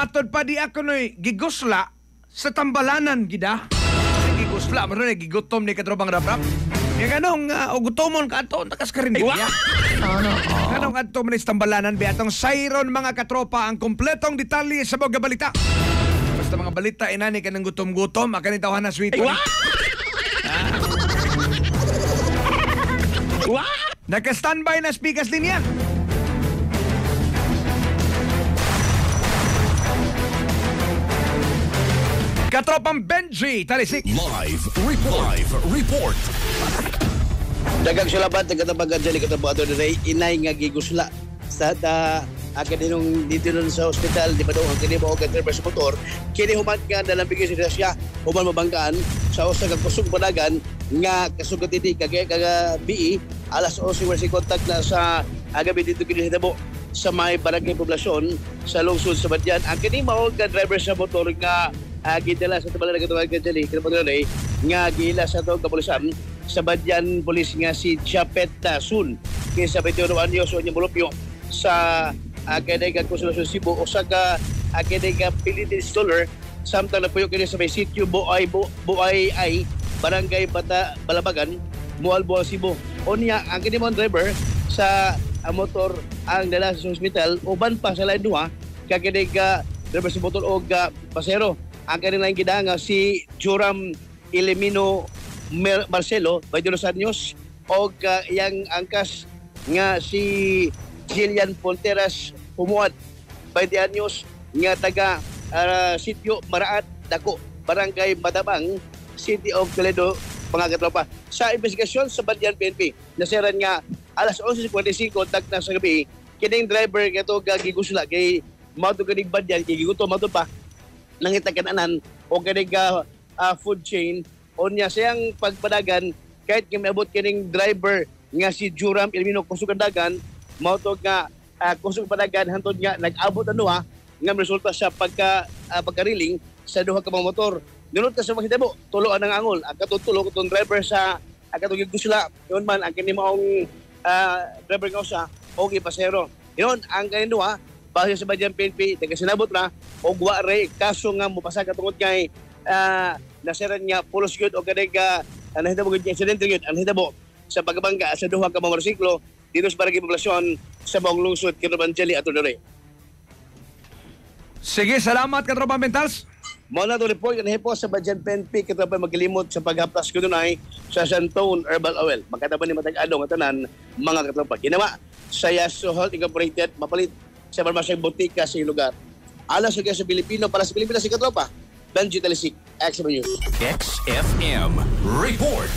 Matod pa di ako no'y gigusla sa tambalanan, gida. Gigusla, maroon na gigutom ni katrobang rap-rap. Yung ganong ugutomon ka ito, takas ka rin. Ganong ato manis tambalanan, beatong sayron mga katropa ang kompletong detalye sa mga balita. Basta mga balita, inani ka ng gutom-gutom, akan itawahan na sweet. Naka-standby na speakers linya. Katropang Benji Talisik. Live report. Dagang sulabat ng katabagan dyan, katabagan doon inay nga gigusla sa akadinong dito nun sa ospital, di ba doon ang kini mo ka driver sa motor, kini human nga dalang bigay siya human mabanggaan sa usa ka kusog panagan nga kasugat ini kagaya kaga BI alas 11 wala si contact na sa agabi dito kini hitabo sa may barangay poblasyon sa lungsod sa Badyan. Ang kini mao ka driver sa motor nga gidala sa tabalan ng katabagan dyan, kinapadoon nga gila sa itong kapulisan sa Badyan Police nga si Japet Dasun kaysa 21 anyos o niyang mulupyo sa Akadega Konsolasyon Cebu o sa Akadega Pilitin Stoller samtang napuyo kini sa may sitio Buay ay Barangay Balabagan, Mualboal, Cebu. O niya, ang kini mong driver sa motor ang dala sa hospital uban pa sa lain duha kakadega driver sa motor o pasero. Ang kanilang gidanga si Joram Elemino Marcelo, 22 anyos, o yang angkas nga si Jillian Ponteras Humuad, 20 anyos, nga taga sitio Maraat, Dako, Barangay Matabang, City of Toledo, mga katropa. Sa investigasyon sa Badyan PNP, nasiran nga alas 11:45 kontak na sa gabi, kining driver kato gagigusla kay mauto kaning Badyan, gigutom mauto pa nangita kananan o kaning food chain o niya siyang pagpadagan kahit kamiabot kining driver nga si Joram Elemino kusog dagan mauto nga kusog padagan hantod nga nag-abot nga resulta sa pagka-riling sa duha ka mga motor. Nunod ka sa mga hitabo, tulo ang angol. Ang katutulo kung driver sa katong gusla, yun man ang kini maong driver nga usa o pasero. Yun ang kaninduha base sa Badyan PNP nagasinabot na og wa ray kaso nga mopasag tungod kay nasiran nga pulos gyud o kadega nahitabo gyud incident gyud ang hitabo sa pagbangga sa duha ka mga motorsiklo dito sa barangay poblasyon sa Maong Lungsod Kinabanjali ato dere. Sige, salamat katropa Mentals. Mao na to report kanhi po sa Badyan PNP katropa maglimot sa paghaplas ko dunay sa Santone Herbal Oil. Magkataban ni matag adong tanan mga katropa. Ginawa sa Yaso Health Incorporated mapalit sa parmasyang botika sa lugar. Alas sa Pilipino para sa Pilipinas si katropa. Benji Talisik, XFM News. XFM report.